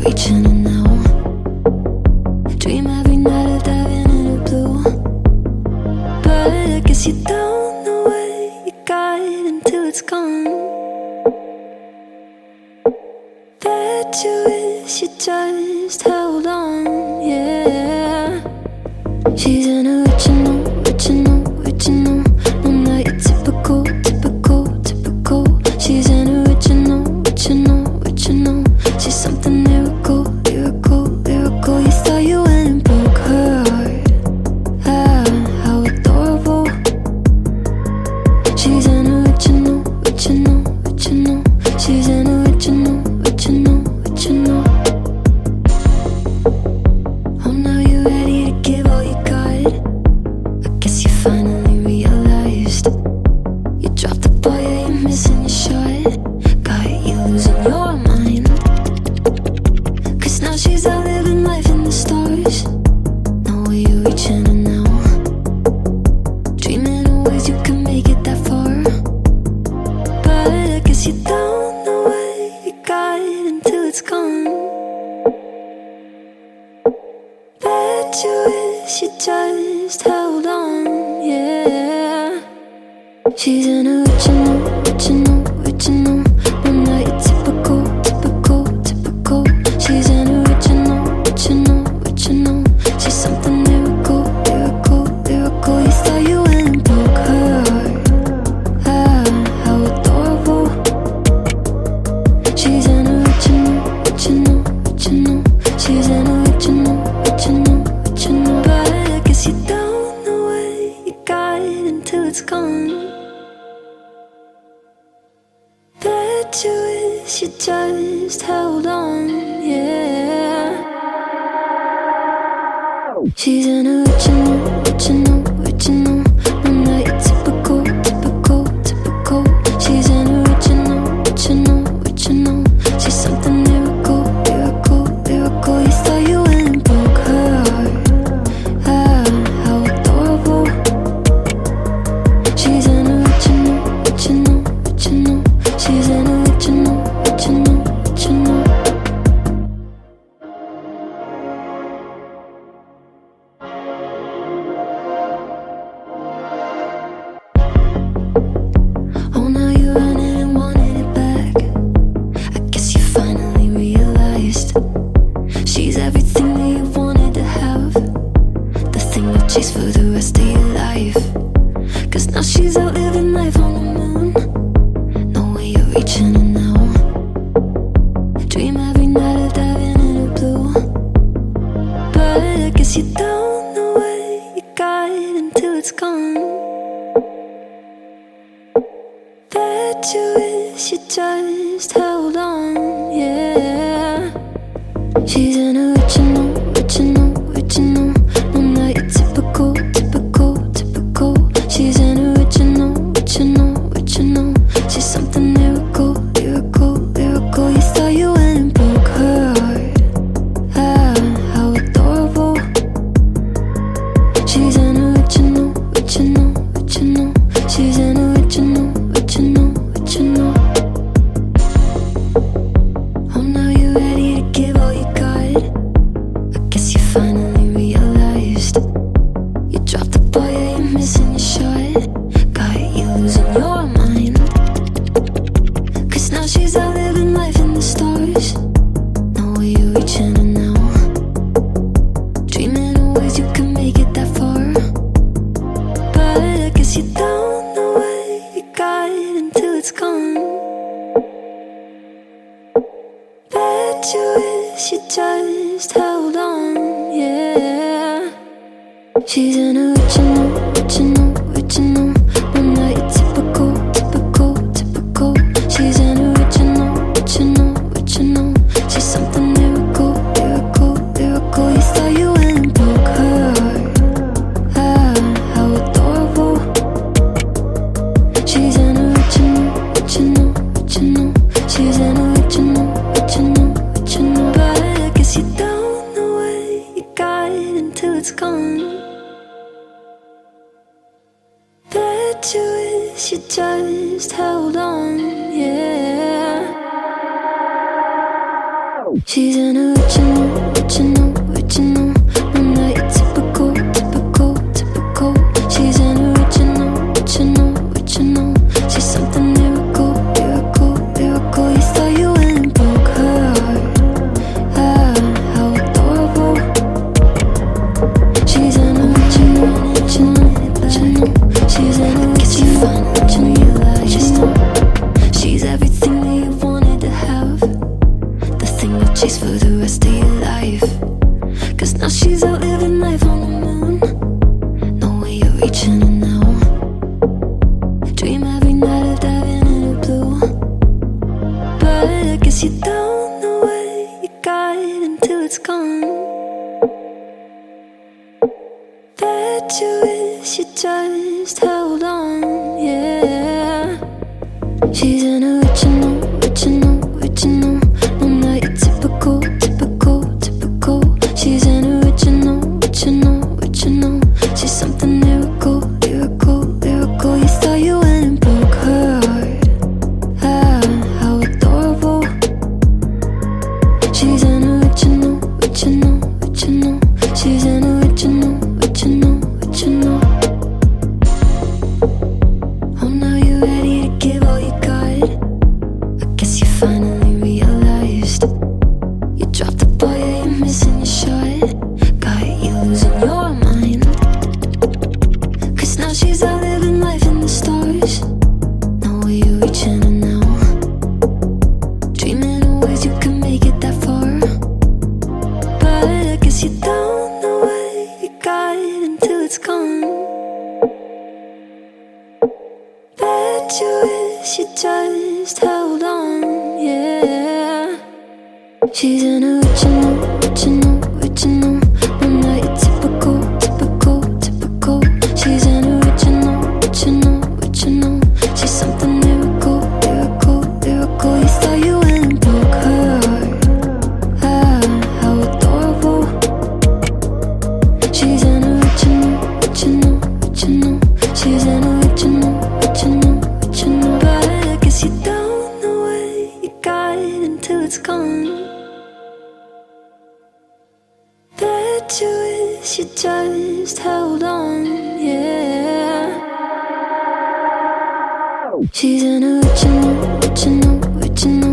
reaching in now. Dream every night of diving in the blue, but I guess you don't know what you got until it's gone. Bet you wish you just held on, yeah. She's an original, original, original. No, not your typical, typical, typical. She's an original, original, original. She's something lyrical, lyrical, lyrical. You thought you went and broke her heart. Ah, how adorable. She's an original, original, original. She's an original, original, original. Oh, now you're ready to give all you got. I guess you finally realized you dropped the ball, yeah, you're missing your shot. Got you losing your mind, 'cause now she's out living life in the stars. Know where you're reaching in now, dreaming of ways you can make it that far. But I guess you don't know what you got until it's gone. Bet you wish you just held on, yeah. She's an original, original, original. No, not your typical, typical, typical. She's an original, original, original. She's something lyrical, lyrical, lyrical. You thought you went and broke her heart. Ah, how adorable. She's an original, original, original. She's an original, original, original. But I guess you don't know what you got until it's gone. Bet you wish you just held on, yeah. She's an original, original, original. No, not your typical, typical, typical. She's an original, original, original. She's something lyrical, lyrical, lyrical. You thought you went and broke her heart. Ah, how adorable. She's an original, original, original. She's an original, original, original. Oh, now you're running and wanting it back. I guess you finally realized she's everything that you wanted to have, the thing you chase for the rest of your life. 'Cause now she's out living life on the moon. Know where you're reaching in now. Dream every night of diving in the blue, but I guess you don't know what you got until it's gone. Bet you wish you just held on, yeah. She's an original, original, original. No, not your typical, typical, typical. She's an original, original, original. She's something lyrical, lyrical, lyrical. You thought you went and broke her heart. Ah, how adorable. She's an original, original, original. She's an original, original, original. Oh, now you're ready to give all you got. I guess you finally realized you dropped the ball, yeah, you're missing your shot. Got you losing your mind, 'cause now she's out living life in the stars. Know where you're reaching in now, dreaming of ways you can make it that far. But I guess you don't know what you got until it's gone. Bet you wish you just held on, yeah. She's an original, original, original. No, not your typical, typical, typical. She's an original, original, original. She's something lyrical, lyrical, lyrical. You thought you went and broke her heart. Ah, how adorable. She's an original, original, original. She's an original, original, original. But I guess you don't know what you got until it's gone. She's an original, original, original. Not your typical, typical, typical. She's an original, original, original. She's something miracle, miracle, miracle. You thought you went and broke her heart. Ah, how adorable. She's an original, original, original. She's an original, original. She's everything that you wanted to have. The thing you'll chase for the rest of your life. Cause now she's out living life on the moon. No way you're reaching her now. Dream every night of diving in her blue. But I guess you don't know what you got until it's gone. Bet you wish you just held on, yeah. She's an original, original, original. No, not your typical, typical, typical. She's an original, original, original. She's something miracle, miracle, miracle. You thought you went and broke her heart. Ah, how adorable. She's an original, original, original. She's an original, original, original. Oh, now you're ready to give all you got. I guess you finally realized you dropped the ball, yeah, you're missing your shot. Got you losing your mind. Cause now she's out living life in the stars. No way you're reaching her now. Dreaming of ways you can make it that far. But I guess you don't know what you got until it's gone. Bet you wish you just held on, yeah. She's an original, original, original. No, not your typical, typical, typical. She's an original, original, original. She's something miracle, miracle, miracle. You thought you went and broke her heart. Ah, how adorable. She's an original, original, original. She's an original, original, original. But I guess you don't know what you got until it's gone. Bet you wish you just held on, yeah. She's an original, original, original.